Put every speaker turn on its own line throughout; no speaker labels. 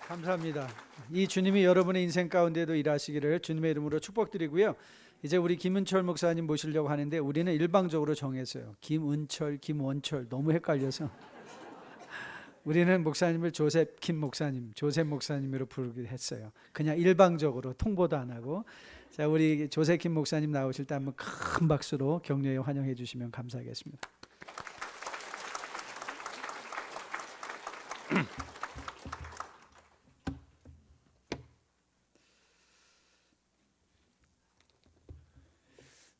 감사합니다. 이 주님이 여러분의 인생 가운데도 일하시기를 주님의 이름으로 축복드리고요. 이제 우리 김은철 목사님 모시려고 하는데 우리는 일방적으로 정했어요. 김은철, 김원철 너무 헷갈려서 우리는 목사님을 조셉 김 목사님, 조셉 목사님으로 부르기로 했어요. 그냥 일방적으로 통보도 안 하고. 자, 우리 조셉 김 목사님 나오실 때 한번 큰 박수로 격려에 환영해 주시면 감사하겠습니다.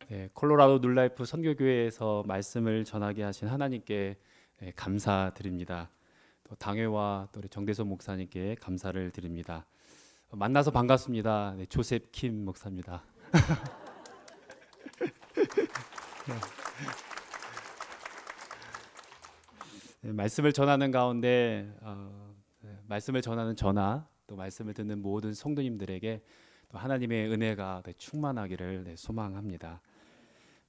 네, 콜로라도 뉴라이프 선교교회에서 말씀을 전하게 하신 하나님께 감사드립니다. 또 당회와 또 우리 정대선 목사님께 감사를 드립니다. 만나서 반갑습니다. 네, 조셉 킴 목사입니다. 네, 말씀을 전하는 가운데 말씀을 전하는 저나 또 말씀을 듣는 모든 성도님들에게 또 하나님의 은혜가 충만하기를 소망합니다.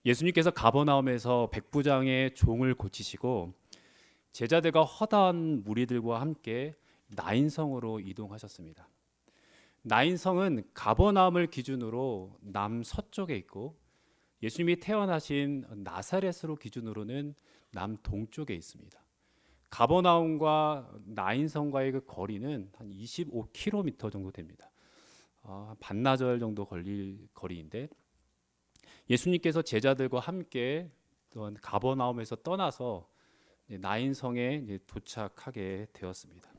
예수님께서 가버나움에서 백부장의 종을 고치시고 제자들과 허다한 무리들과 함께 나인성으로 이동하셨습니다. 나인성은 가버나움을 기준으로 남서쪽에 있고 예수님이 태어나신 나사렛으로 기준으로는 남동쪽에 있습니다. 가버나움과 나인성과의 그 거리는 한 25km 정도 됩니다. 반나절 정도 걸릴 거리인데 예수님께서 제자들과 함께 또한 가버나움에서 떠나서 나인성에 도착하게 되었습니다.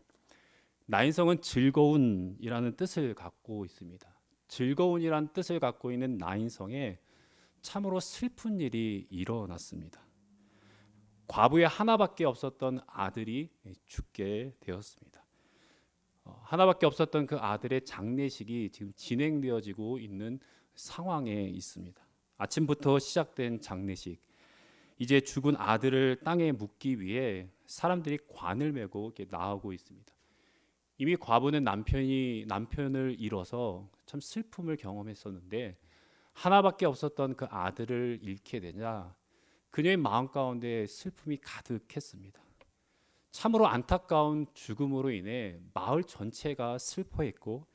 나인성은 즐거운이라는 뜻을 갖고 있습니다. 즐거운이라는 뜻을 갖고 있는 나인성에 참으로 슬픈 일이 일어났습니다. 과부에 하나밖에 없었던 아들이 죽게 되었습니다. 하나밖에 없었던 그 아들의 장례식이 지금 진행되어지고 있는 상황에 있습니다. 아침부터 시작된 장례식. 이제 죽은 아들을 땅에 묻기 위해 사람들이 관을 메고 이렇게 나오고 있습니다. 이미 과부는 남편을 잃어서 참 슬픔을 경험했었는데 하나밖에 없었던 그 아들을 잃게 되자 그녀의 마음 가운데 슬픔이 가득했습니다. 참으로 안타까운 죽음으로 인해 마을 전체가 슬퍼했고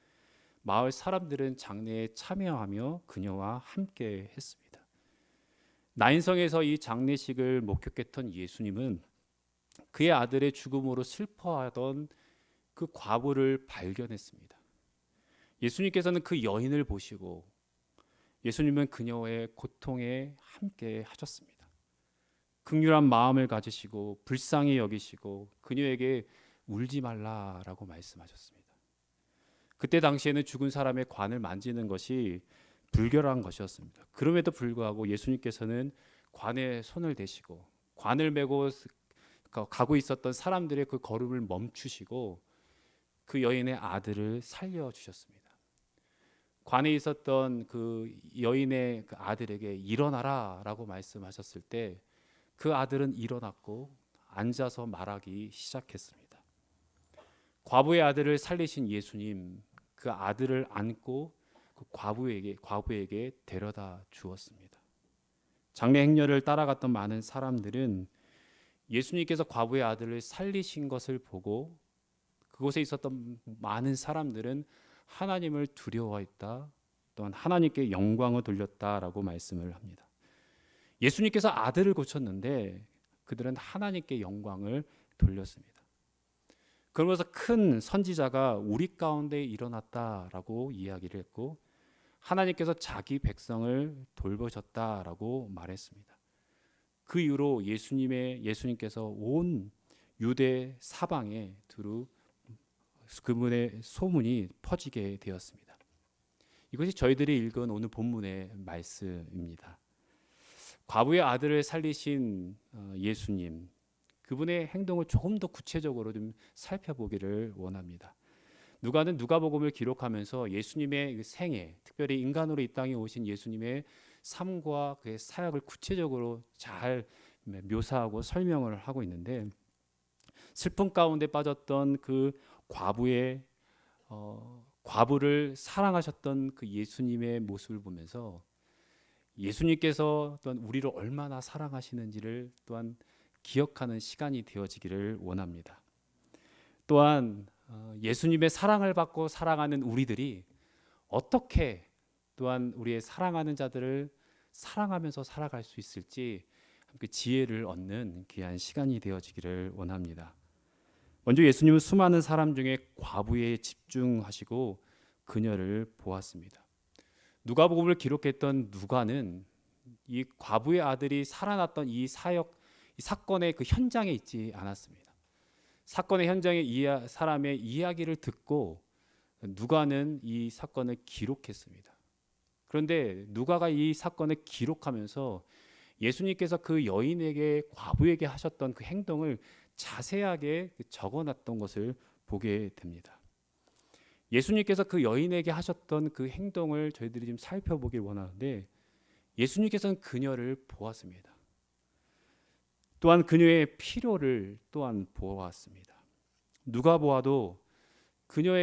마을 사람들은 장례에 참여하며 그녀와 함께 했습니다. 나인성에서 이 장례식을 목격했던 예수님은 그의 아들의 죽음으로 슬퍼하던 그 과부를 발견했습니다. 예수님께서는 그 여인을 보시고 예수님은 그녀의 고통에 함께 하셨습니다. 긍휼한 마음을 가지시고 불쌍히 여기시고 그녀에게 울지 말라라고 말씀하셨습니다. 그때 당시에는 죽은 사람의 관을 만지는 것이 불결한 것이었습니다. 그럼에도 불구하고 예수님께서는 관에 손을 대시고 관을 메고 가고 있었던 사람들의 그 걸음을 멈추시고 그 여인의 아들을 살려주셨습니다. 관에 있었던 그 여인의 그 아들에게 일어나라라고 말씀하셨을 때 그 아들은 일어났고 앉아서 말하기 시작했습니다. 과부의 아들을 살리신 예수님, 그 아들을 안고 그 과부에게 데려다 주었습니다. 장례 행렬을 따라갔던 많은 사람들은 예수님께서 과부의 아들을 살리신 것을 보고 그곳에 있었던 많은 사람들은 하나님을 두려워했다, 또한 하나님께 영광을 돌렸다라고 말씀을 합니다. 예수님께서 아들을 고쳤는데 그들은 하나님께 영광을 돌렸습니다. 그러면서 큰 선지자가 우리 가운데 일어났다라고 이야기를 했고 하나님께서 자기 백성을 돌보셨다라고 말했습니다. 그 이후로 예수님께서 온 유대 사방에 두루 그분의 소문이 퍼지게 되었습니다. 이것이 저희들이 읽은 오늘 본문의 말씀입니다. 과부의 아들을 살리신 예수님, 그분의 행동을 조금 더 구체적으로 좀 살펴보기를 원합니다. 누가는 누가복음을 기록하면서 예수님의 생애, 특별히 인간으로 이 땅에 오신 예수님의 삶과 그의 사역을 구체적으로 잘 묘사하고 설명을 하고 있는데 슬픔 가운데 빠졌던 그 과부를 사랑하셨던 그 예수님의 모습을 보면서 예수님께서 또한 우리를 얼마나 사랑하시는지를 또한 기억하는 시간이 되어지기를 원합니다. 또한 예수님의 사랑을 받고 사랑하는 우리들이 어떻게 또한 우리의 사랑하는 자들을 사랑하면서 살아갈 수 있을지 함께 지혜를 얻는 귀한 시간이 되어지기를 원합니다. 먼저 예수님은 수많은 사람 중에 과부에 집중하시고 그녀를 보았습니다. 누가복음을 기록했던 누가는 이 과부의 아들이 살아났던 이 사건의 그 현장에 있지 않았습니다. 사건의 현장에 사람의 이야기를 듣고 누가는 이 사건을 기록했습니다. 그런데 누가가 이 사건을 기록하면서 예수님께서 그 여인에게 과부에게 하셨던 그 행동을 자세하게 적어놨던 것을 보게 됩니다. 예수님께서 그 여인에게 하셨던 그 행동을 저희들이 좀 살펴보길 원하는데 예수님께서는 그녀를 보았습니다. 또한 그녀의 필요를 또한 보았습니다. 누가 보아도 그녀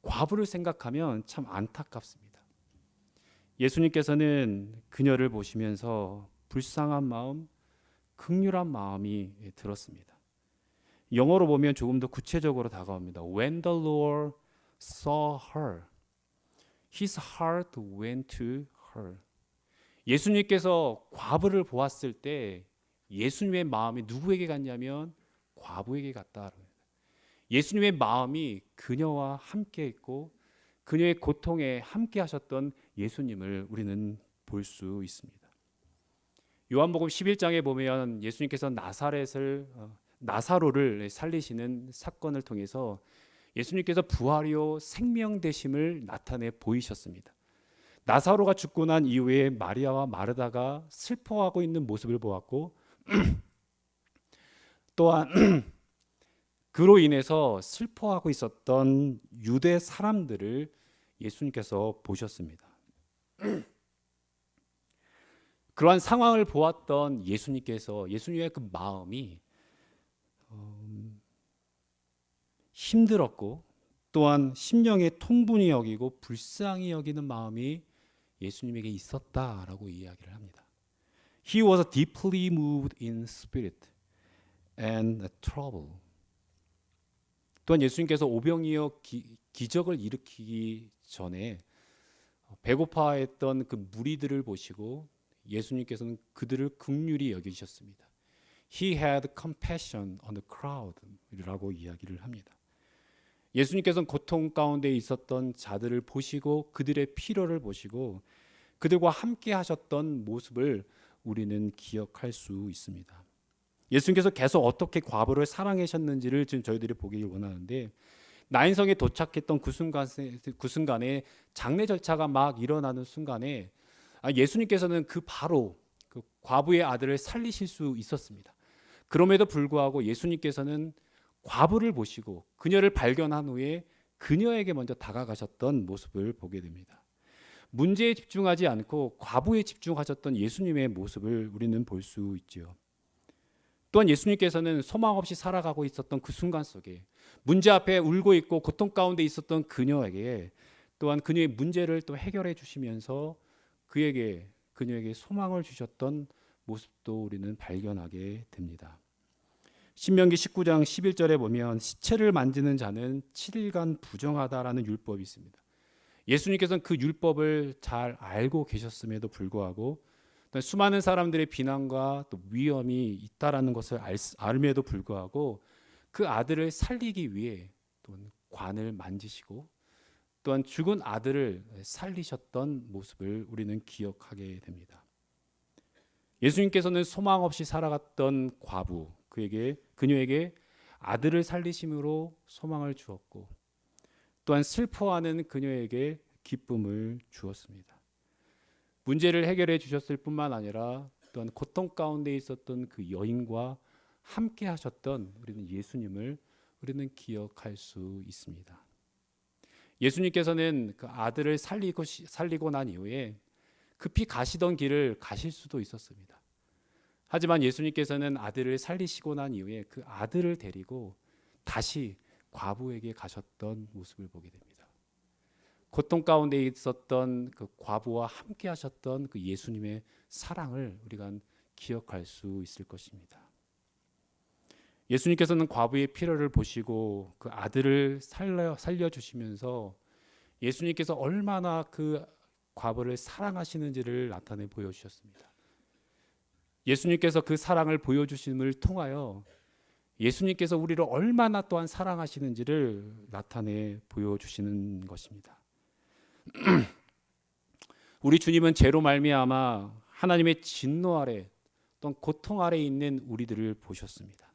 과부를 생각하면 참 안타깝습니다. 예수님께서는 그녀를 보시면서 불쌍한 마음, 긍휼한 마음이 들었습니다. 영어로 보면 조금 더 구체적으로 다가옵니다. When the Lord saw her, his heart went to her. 예수님께서 과부를 보았을 때 예수님의 마음이 누구에게 갔냐면 과부에게 갔다. 예수님의 마음이 그녀와 함께 있고 그녀의 고통에 함께 하셨던 예수님을 우리는 볼 수 있습니다. 요한복음 11장에 보면 예수님께서 나사로를 살리시는 사건을 통해서 예수님께서 부활이요 생명 되심을 나타내 보이셨습니다. 나사로가 죽고 난 이후에 마리아와 마르다가 슬퍼하고 있는 모습을 보았고 또한 그로 인해서 슬퍼하고 있었던 유대 사람들을 예수님께서 보셨습니다. 그러한 상황을 보았던 예수님의 그 마음이 힘들었고 또한 심령에 통분히 여기고 불쌍히 여기는 마음이 예수님에게 있었다라고 이야기를 합니다. He was deeply moved in spirit and trouble. 또한 예수님께서 오병이어 기적을 일으키기 전에 배고파했던 그 무리들을 보시고 예수님께서는 그들을 긍휼히 여기셨습니다. He had compassion on the crowd라고 이야기를 합니다. 예수님께서는 고통 가운데 있었던 자들을 보시고 그들의 필요를 보시고 그들과 함께 하셨던 모습을 우리는 기억할 수 있습니다. 예수님께서 계속 어떻게 과부를 사랑하셨는지를 지금 저희들이 보기를 원하는데 나인성에 도착했던 그 순간에 장례 절차가 막 일어나는 순간에 예수님께서는 바로 그 과부의 아들을 살리실 수 있었습니다. 그럼에도 불구하고 예수님께서는 과부를 보시고 그녀를 발견한 후에 그녀에게 먼저 다가가셨던 모습을 보게 됩니다. 문제에 집중하지 않고 과부에 집중하셨던 예수님의 모습을 우리는 볼 수 있지요. 또한 예수님께서는 소망 없이 살아가고 있었던 그 순간 속에 문제 앞에 울고 있고 고통 가운데 있었던 그녀에게 또한 그녀의 문제를 또 해결해 주시면서 그녀에게 소망을 주셨던 모습도 우리는 발견하게 됩니다. 신명기 19장 11절에 보면 시체를 만지는 자는 7일간 부정하다라는 율법이 있습니다. 예수님께서는 그 율법을 잘 알고 계셨음에도 불구하고 수많은 사람들의 비난과 또 위험이 있다라는 것을 알음에도 불구하고 그 아들을 살리기 위해 또한 관을 만지시고 또한 죽은 아들을 살리셨던 모습을 우리는 기억하게 됩니다. 예수님께서는 소망 없이 살아갔던 과부 그녀에게 아들을 살리심으로 소망을 주었고 또한 슬퍼하는 그녀에게 기쁨을 주었습니다. 문제를 해결해 주셨을 뿐만 아니라 또한 고통 가운데 있었던 그 여인과 함께 하셨던 우리는 예수님을 우리는 기억할 수 있습니다. 예수님께서는 그 아들을 살리고 난 이후에 급히 가시던 길을 가실 수도 있었습니다. 하지만 예수님께서는 아들을 살리시고 난 이후에 그 아들을 데리고 다시 과부에게 가셨던 모습을 보게 됩니다. 고통 가운데 있었던 그 과부와 함께 하셨던 그 예수님의 사랑을 우리가 기억할 수 있을 것입니다. 예수님께서는 과부의 필요를 보시고 그 아들을 살려주시면서 예수님께서 얼마나 그 과부를 사랑하시는지를 나타내 보여주셨습니다. 예수님께서 그 사랑을 보여주심을 통하여 예수님께서 우리를 얼마나 또한 사랑하시는지를 나타내 보여주시는 것입니다. 우리 주님은 죄로 말미암아 하나님의 진노 아래 또는 고통 아래 있는 우리들을 보셨습니다.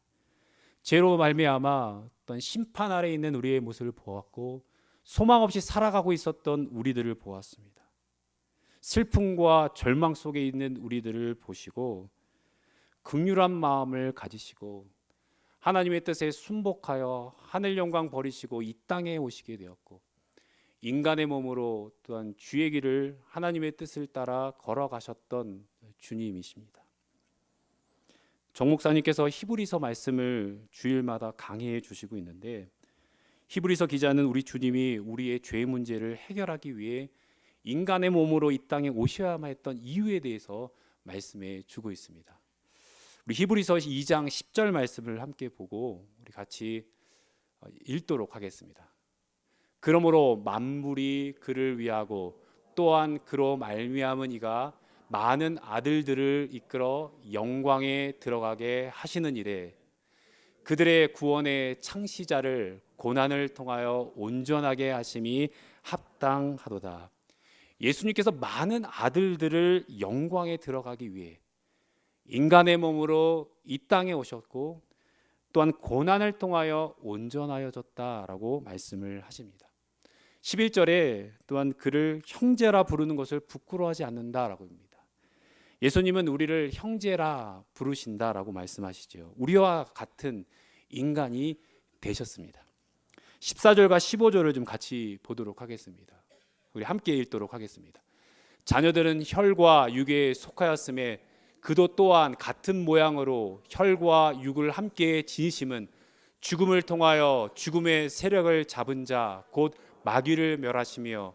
죄로 말미암아 어떤 심판 아래 있는 우리의 모습을 보았고 소망 없이 살아가고 있었던 우리들을 보았습니다. 슬픔과 절망 속에 있는 우리들을 보시고 긍휼한 마음을 가지시고 하나님의 뜻에 순복하여 하늘 영광 버리시고 이 땅에 오시게 되었고 인간의 몸으로 또한 주의 길을 하나님의 뜻을 따라 걸어가셨던 주님이십니다. 정 목사님께서 히브리서 말씀을 주일마다 강의해 주시고 있는데 히브리서 기자는 우리 주님이 우리의 죄 문제를 해결하기 위해 인간의 몸으로 이 땅에 오셔야만 했던 이유에 대해서 말씀해 주고 있습니다. 우리 히브리서 2장 10절 말씀을 함께 보고 우리 같이 읽도록 하겠습니다. 그러므로 만물이 그를 위하고 또한 그로 말미암은 이가 많은 아들들을 이끌어 영광에 들어가게 하시는 이래 그들의 구원의 창시자를 고난을 통하여 온전하게 하심이 합당하도다. 예수님께서 많은 아들들을 영광에 들어가기 위해 인간의 몸으로 이 땅에 오셨고 또한 고난을 통하여 온전하여졌다라고 말씀을 하십니다. 11절에 또한 그를 형제라 부르는 것을 부끄러워하지 않는다라고 합니다. 예수님은 우리를 형제라 부르신다라고 말씀하시죠. 우리와 같은 인간이 되셨습니다. 14절과 15절을 좀 같이 보도록 하겠습니다. 우리 함께 읽도록 하겠습니다. 자녀들은 혈과 육에 속하였음에 그도 또한 같은 모양으로 혈과 육을 함께 지니심은 죽음을 통하여 죽음의 세력을 잡은 자 곧 마귀를 멸하시며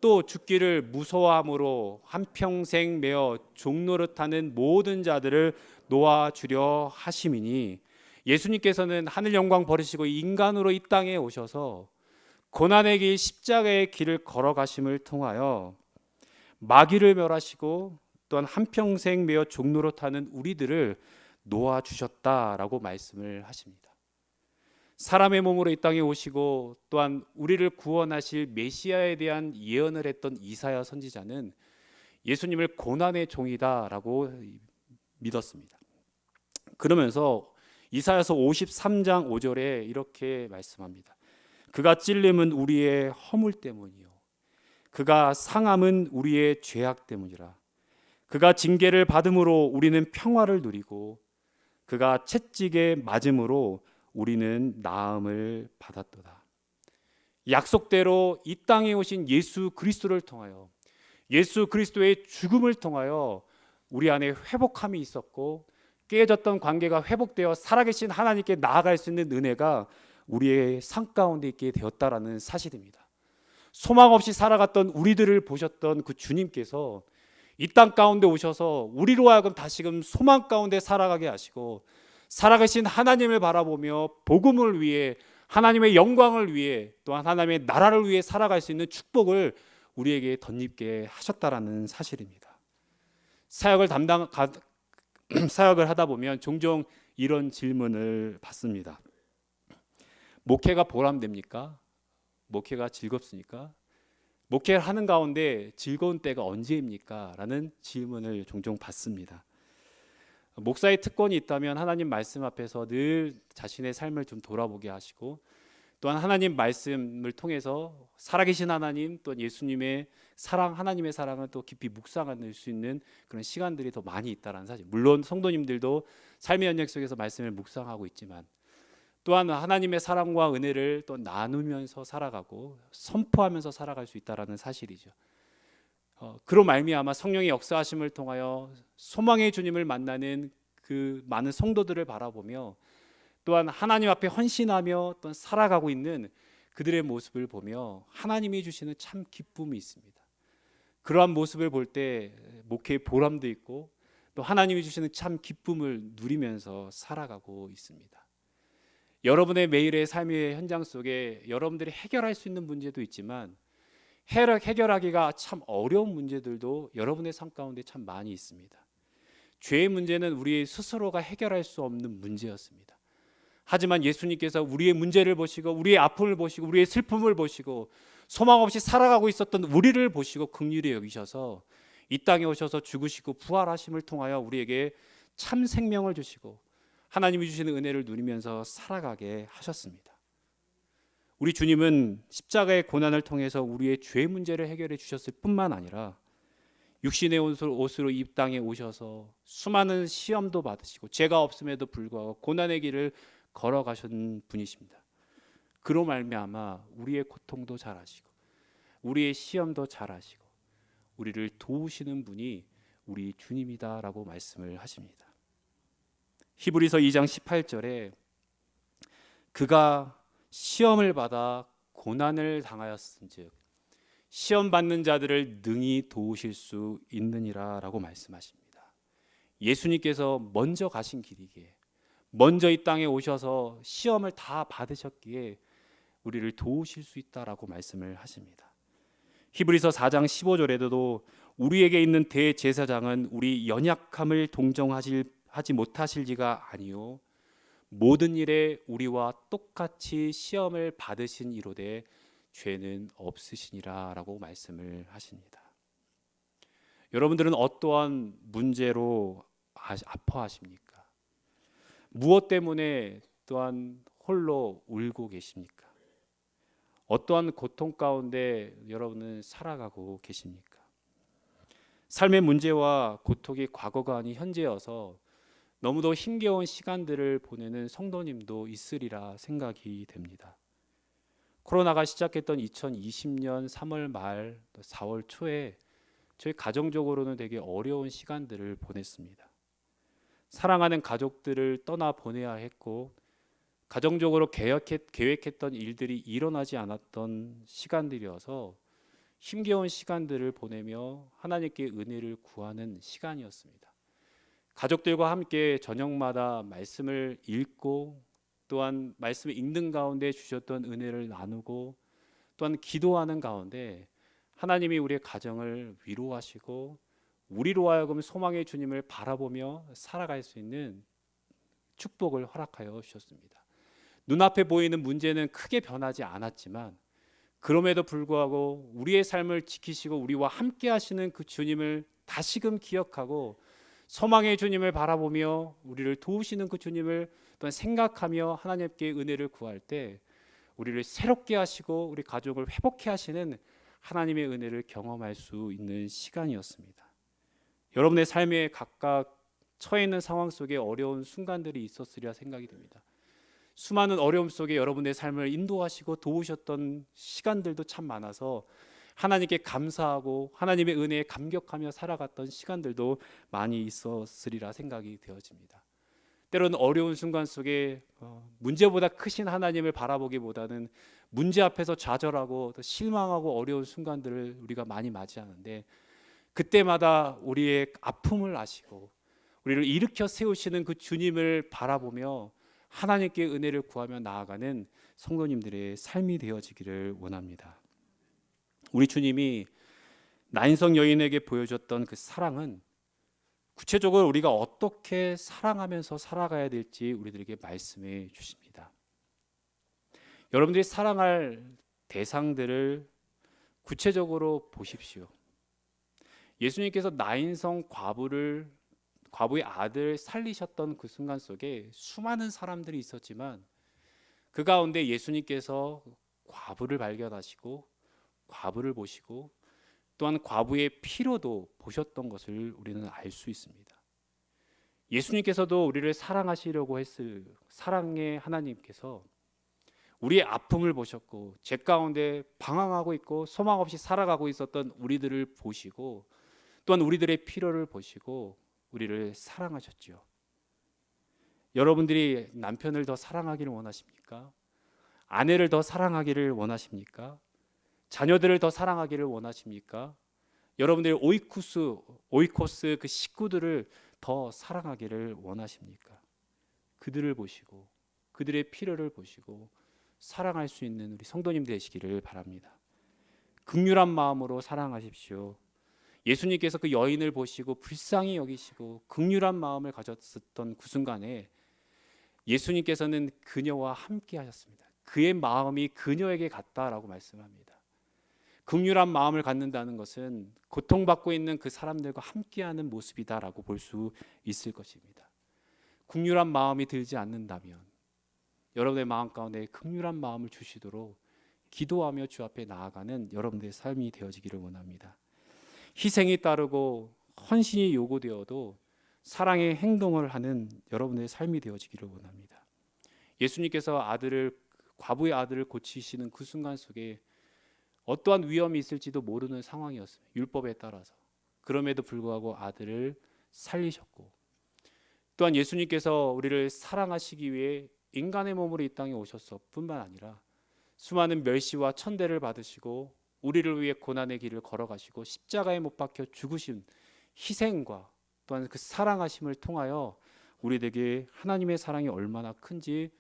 또 죽기를 무서워함으로 한평생 매어 종노릇하는 모든 자들을 놓아주려 하심이니 예수님께서는 하늘 영광 버리시고 인간으로 이 땅에 오셔서 고난의 길 십자가의 길을 걸어가심을 통하여 마귀를 멸하시고 또한 한평생 매어 종노릇하는 우리들을 놓아주셨다라고 말씀을 하십니다. 사람의 몸으로 이 땅에 오시고 또한 우리를 구원하실 메시아에 대한 예언을 했던 이사야 선지자는 예수님을 고난의 종이다라고 믿었습니다. 그러면서 이사야서 53장 5절에 이렇게 말씀합니다. 그가 찔림은 우리의 허물 때문이요 그가 상함은 우리의 죄악 때문이라. 그가 징계를 받음으로 우리는 평화를 누리고 그가 채찍에 맞음으로 우리는 나음을 받았도다. 약속대로 이 땅에 오신 예수 그리스도를 통하여 예수 그리스도의 죽음을 통하여 우리 안에 회복함이 있었고 깨졌던 관계가 회복되어 살아계신 하나님께 나아갈 수 있는 은혜가 우리의 삶 가운데 있게 되었다라는 사실입니다. 소망 없이 살아갔던 우리들을 보셨던 그 주님께서 이 땅 가운데 오셔서 우리로 하여금 다시금 소망 가운데 살아가게 하시고 살아계신 하나님을 바라보며 복음을 위해 하나님의 영광을 위해 또한 하나님의 나라를 위해 살아갈 수 있는 축복을 우리에게 덧입게 하셨다라는 사실입니다. 사역을 하다 보면 종종 이런 질문을 받습니다. 목회가 보람됩니까? 목회가 즐겁습니까? 목회를 하는 가운데 즐거운 때가 언제입니까? 라는 질문을 종종 받습니다. 목사의 특권이 있다면 하나님 말씀 앞에서 늘 자신의 삶을 좀 돌아보게 하시고 또한 하나님 말씀을 통해서 살아계신 하나님 또 예수님의 사랑 하나님의 사랑을 또 깊이 묵상할 수 있는 그런 시간들이 더 많이 있다는 사실. 물론 성도님들도 삶의 연역 속에서 말씀을 묵상하고 있지만 또한 하나님의 사랑과 은혜를 또 나누면서 살아가고 선포하면서 살아갈 수 있다는 사실이죠. 그로 말미암아 성령의 역사하심을 통하여 소망의 주님을 만나는 그 많은 성도들을 바라보며 또한 하나님 앞에 헌신하며 또 살아가고 있는 그들의 모습을 보며 하나님이 주시는 참 기쁨이 있습니다. 그러한 모습을 볼 때 목회의 보람도 있고 또 하나님이 주시는 참 기쁨을 누리면서 살아가고 있습니다. 여러분의 매일의 삶의 현장 속에 여러분들이 해결할 수 있는 문제도 있지만 해결하기가 참 어려운 문제들도 여러분의 삶 가운데 참 많이 있습니다. 죄의 문제는 우리 스스로가 해결할 수 없는 문제였습니다. 하지만 예수님께서 우리의 문제를 보시고 우리의 아픔을 보시고 우리의 슬픔을 보시고 소망 없이 살아가고 있었던 우리를 보시고 긍휼히 여기셔서 이 땅에 오셔서 죽으시고 부활하심을 통하여 우리에게 참 생명을 주시고 하나님이 주시는 은혜를 누리면서 살아가게 하셨습니다. 우리 주님은 십자가의 고난을 통해서 우리의 죄 문제를 해결해 주셨을 뿐만 아니라 육신의 옷으로 이 땅에 오셔서 수많은 시험도 받으시고 죄가 없음에도 불구하고 고난의 길을 걸어가신 분이십니다. 그로 말미암아 우리의 고통도 잘 아시고 우리의 시험도 잘 아시고 우리를 도우시는 분이 우리 주님이다라고 말씀을 하십니다. 히브리서 2장 18절에 그가 시험을 받아 고난을 당하였은즉 시험 받는 자들을 능히 도우실 수 있느니라라고 말씀하십니다. 예수님께서 먼저 가신 길이기에 먼저 이 땅에 오셔서 시험을 다 받으셨기에 우리를 도우실 수 있다라고 말씀을 하십니다. 히브리서 4장 15절에도 우리에게 있는 대제사장은 우리 연약함을 동정하지 못하실지가 아니요 모든 일에 우리와 똑같이 시험을 받으신 이로되 죄는 없으시니라라고 말씀을 하십니다. 여러분들은 어떠한 문제로 아파하십니까? 무엇 때문에 또한 홀로 울고 계십니까? 어떠한 고통 가운데 여러분은 살아가고 계십니까? 삶의 문제와 고통이 과거가 아닌 현재여서 너무도 힘겨운 시간들을 보내는 성도님도 있으리라 생각이 됩니다. 코로나가 시작했던 2020년 3월 말 4월 초에 저희 가정적으로는 되게 어려운 시간들을 보냈습니다. 사랑하는 가족들을 떠나 보내야 했고 가정적으로 계획했던 일들이 일어나지 않았던 시간들이어서 힘겨운 시간들을 보내며 하나님께 은혜를 구하는 시간이었습니다. 가족들과 함께 저녁마다 말씀을 읽고 또한 말씀을 읽는 가운데 주셨던 은혜를 나누고 또한 기도하는 가운데 하나님이 우리의 가정을 위로하시고 우리로 하여금 소망의 주님을 바라보며 살아갈 수 있는 축복을 허락하여 주셨습니다. 눈앞에 보이는 문제는 크게 변하지 않았지만 그럼에도 불구하고 우리의 삶을 지키시고 우리와 함께 하시는 그 주님을 다시금 기억하고 소망의 주님을 바라보며 우리를 도우시는 그 주님을 또한 생각하며 하나님께 은혜를 구할 때 우리를 새롭게 하시고 우리 가족을 회복해 하시는 하나님의 은혜를 경험할 수 있는 시간이었습니다. 여러분의 삶에 각각 처해 있는 상황 속에 어려운 순간들이 있었으리라 생각이 됩니다. 수많은 어려움 속에 여러분의 삶을 인도하시고 도우셨던 시간들도 참 많아서 하나님께 감사하고 하나님의 은혜에 감격하며 살아갔던 시간들도 많이 있었으리라 생각이 되어집니다. 때로는 어려운 순간 속에 문제보다 크신 하나님을 바라보기보다는 문제 앞에서 좌절하고 실망하고 어려운 순간들을 우리가 많이 맞이하는데 그때마다 우리의 아픔을 아시고 우리를 일으켜 세우시는 그 주님을 바라보며 하나님께 은혜를 구하며 나아가는 성도님들의 삶이 되어지기를 원합니다. 우리 주님이 나인성 여인에게 보여줬던 그 사랑은 구체적으로 우리가 어떻게 사랑하면서 살아가야 될지 우리들에게 말씀해 주십니다. 여러분들이 사랑할 대상들을 구체적으로 보십시오. 예수님께서 나인성 과부의 아들 살리셨던 그 순간 속에 수많은 사람들이 있었지만 그 가운데 예수님께서 과부를 발견하시고 과부를 보시고 또한 과부의 필요도 보셨던 것을 우리는 알 수 있습니다. 예수님께서도 우리를 사랑하시려고 했을 사랑의 하나님께서 우리의 아픔을 보셨고 죄 가운데 방황하고 있고 소망 없이 살아가고 있었던 우리들을 보시고 또한 우리들의 필요를 보시고 우리를 사랑하셨죠. 여러분들이 남편을 더 사랑하기를 원하십니까? 아내를 더 사랑하기를 원하십니까? 자녀들을 더 사랑하기를 원하십니까? 여러분들의 오이코스 그 식구들을 더 사랑하기를 원하십니까? 그들을 보시고 그들의 필요를 보시고 사랑할 수 있는 우리 성도님 되시기를 바랍니다. 긍휼한 마음으로 사랑하십시오. 예수님께서 그 여인을 보시고 불쌍히 여기시고 긍휼한 마음을 가졌었던 그 순간에 예수님께서는 그녀와 함께 하셨습니다. 그의 마음이 그녀에게 갔다라고 말씀합니다. 긍휼한 마음을 갖는다는 것은 고통받고 있는 그 사람들과 함께하는 모습이다라고 볼 수 있을 것입니다. 긍휼한 마음이 들지 않는다면 여러분의 마음 가운데 긍휼한 마음을 주시도록 기도하며 주 앞에 나아가는 여러분들의 삶이 되어지기를 원합니다. 희생이 따르고 헌신이 요구되어도 사랑의 행동을 하는 여러분의 삶이 되어지기를 원합니다. 예수님께서 과부의 아들을 고치시는 그 순간 속에 어떠한 위험이 있을지도 모르는 상황이었습니다. 율법에 따라서. 그럼에도 불구하고 아들을 살리셨고, 또한 예수님께서 우리를 사랑하시기 위해 인간의 몸으로 이 땅에 오셨을 뿐만 아니라 수많은 멸시와 천대를 받으시고 우리를 위해 고난의 길을 걸어가시고 십자가에 못 박혀 죽으신 희생과 또한 그 사랑하심을 통하여 우리에게 하나님의 사랑이 얼마나 큰지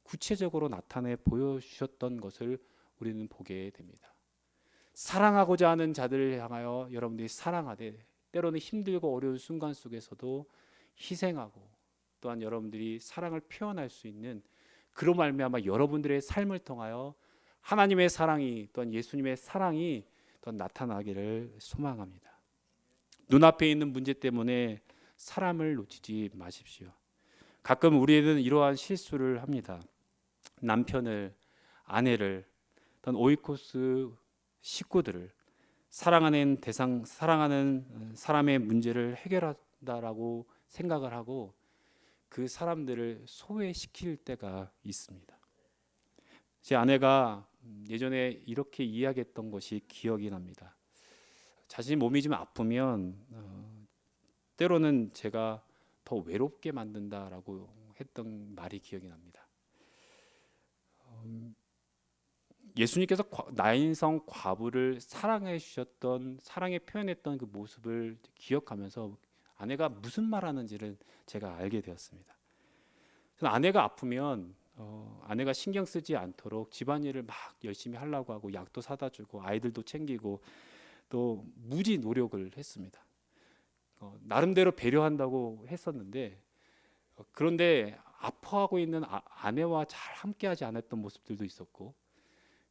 구체적으로 나타내 보여주셨던 것을 우리는 보게 됩니다. 사랑하고자 하는 자들을 향하여 여러분들이 사랑하되 때로는 힘들고 어려운 순간 속에서도 희생하고 또한 여러분들이 사랑을 표현할 수 있는 그로 말미암아 여러분들의 삶을 통하여 하나님의 사랑이 또한 예수님의 사랑이 더 나타나기를 소망합니다. 눈앞에 있는 문제 때문에 사람을 놓치지 마십시오. 가끔 우리는 이러한 실수를 합니다. 남편을, 아내를, 또는 오이코스 식구들을 사랑하는 사람의 문제를 해결한다라고 생각을 하고 그 사람들을 소외시킬 때가 있습니다. 제 아내가 예전에 이렇게 이야기했던 것이 기억이 납니다. 자신이 몸이 좀 아프면 때로는 제가 더 외롭게 만든다라고 했던 말이 기억이 납니다. 예수님께서 나인성 과부를 사랑해 주셨던, 사랑에 표현했던 그 모습을 기억하면서 아내가 무슨 말하는지를 제가 알게 되었습니다. 저는 아내가 아프면 아내가 신경 쓰지 않도록 집안일을 막 열심히 하려고 하고 약도 사다 주고 아이들도 챙기고 또 무지 노력을 했습니다. 나름대로 배려한다고 했었는데 그런데 아파하고 있는 아내와 잘 함께하지 않았던 모습들도 있었고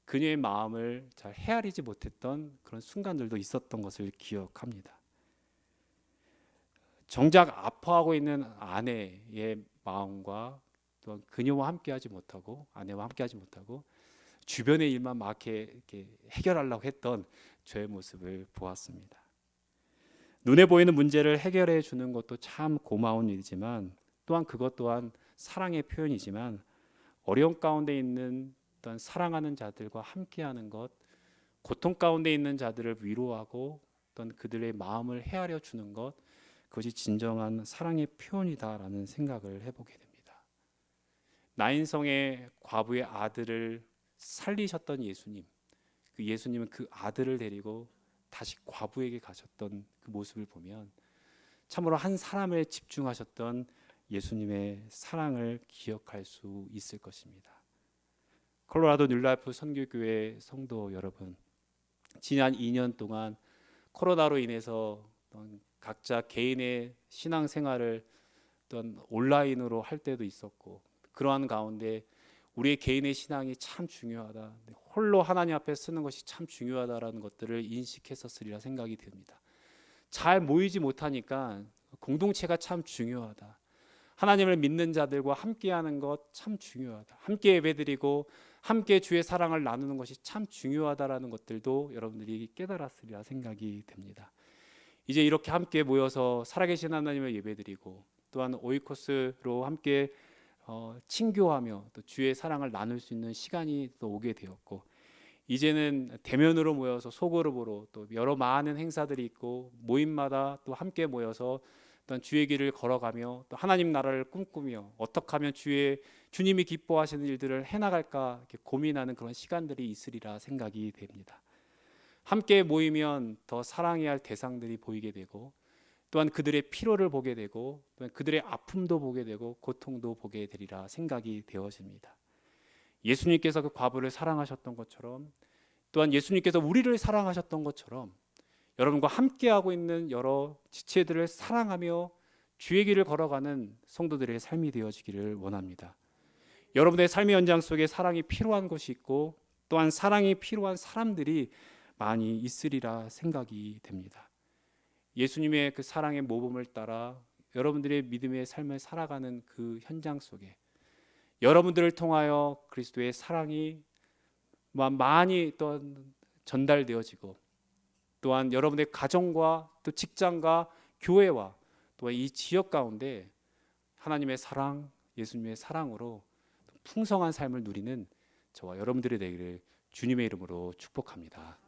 그녀의 마음을 잘 헤아리지 못했던 그런 순간들도 있었던 것을 기억합니다. 정작 아파하고 있는 아내의 마음과 또 그녀와 함께하지 못하고 아내와 함께하지 못하고 주변의 일만 막 이렇게 해결하려고 했던 저의 모습을 보았습니다. 눈에 보이는 문제를 해결해 주는 것도 참 고마운 일이지만 또한 그것 또한 사랑의 표현이지만 어려움 가운데 있는 어떤 사랑하는 자들과 함께하는 것, 고통 가운데 있는 자들을 위로하고 어떤 그들의 마음을 헤아려 주는 것, 그것이 진정한 사랑의 표현이다라는 생각을 해보게 됩니다. 나인성의 과부의 아들을 살리셨던 예수님, 그 예수님은 그 아들을 데리고 다시 과부에게 가셨던 그 모습을 보면 참으로 한 사람에 집중하셨던 예수님의 사랑을 기억할 수 있을 것입니다. 콜로라도 뉴라이프 선교교회 성도 여러분, 지난 2년 동안 코로나로 인해서 각자 개인의 신앙생활을 어떤 온라인으로 할 때도 있었고 그러한 가운데 우리의 개인의 신앙이 참 중요하다, 홀로 하나님 앞에 쓰는 것이 참 중요하다라는 것들을 인식했었으리라 생각이 듭니다. 잘 모이지 못하니까 공동체가 참 중요하다, 하나님을 믿는 자들과 함께하는 것 참 중요하다, 함께 예배드리고 함께 주의 사랑을 나누는 것이 참 중요하다라는 것들도 여러분들이 깨달았으리라 생각이 됩니다. 이제 이렇게 함께 모여서 살아계신 하나님을 예배드리고 또한 오이코스로 함께 친교하며 또 주의 사랑을 나눌 수 있는 시간이 또 오게 되었고 이제는 대면으로 모여서 소그룹으로 또 여러 많은 행사들이 있고 모임마다 또 함께 모여서 어떤 주의 길을 걸어가며 또 하나님 나라를 꿈꾸며 어떻게 하면 주님이 기뻐하시는 일들을 해나갈까 이렇게 고민하는 그런 시간들이 있으리라 생각이 됩니다. 함께 모이면 더 사랑해야 할 대상들이 보이게 되고 또한 그들의 피로를 보게 되고 또한 그들의 아픔도 보게 되고 고통도 보게 되리라 생각이 되어집니다. 예수님께서 그 과부를 사랑하셨던 것처럼 또한 예수님께서 우리를 사랑하셨던 것처럼 여러분과 함께하고 있는 여러 지체들을 사랑하며 주의 길을 걸어가는 성도들의 삶이 되어지기를 원합니다. 여러분의 삶의 연장 속에 사랑이 필요한 곳이 있고 또한 사랑이 필요한 사람들이 많이 있으리라 생각이 됩니다. 예수님의 그 사랑의 모범을 따라 여러분들의 믿음의 삶을 살아가는 그 현장 속에 여러분들을 통하여 그리스도의 사랑이 많이 또 전달되어지고 또한 여러분의 가정과 또 직장과 교회와 또한 이 지역 가운데 하나님의 사랑, 예수님의 사랑으로 풍성한 삶을 누리는 저와 여러분들이 되기를 주님의 이름으로 축복합니다.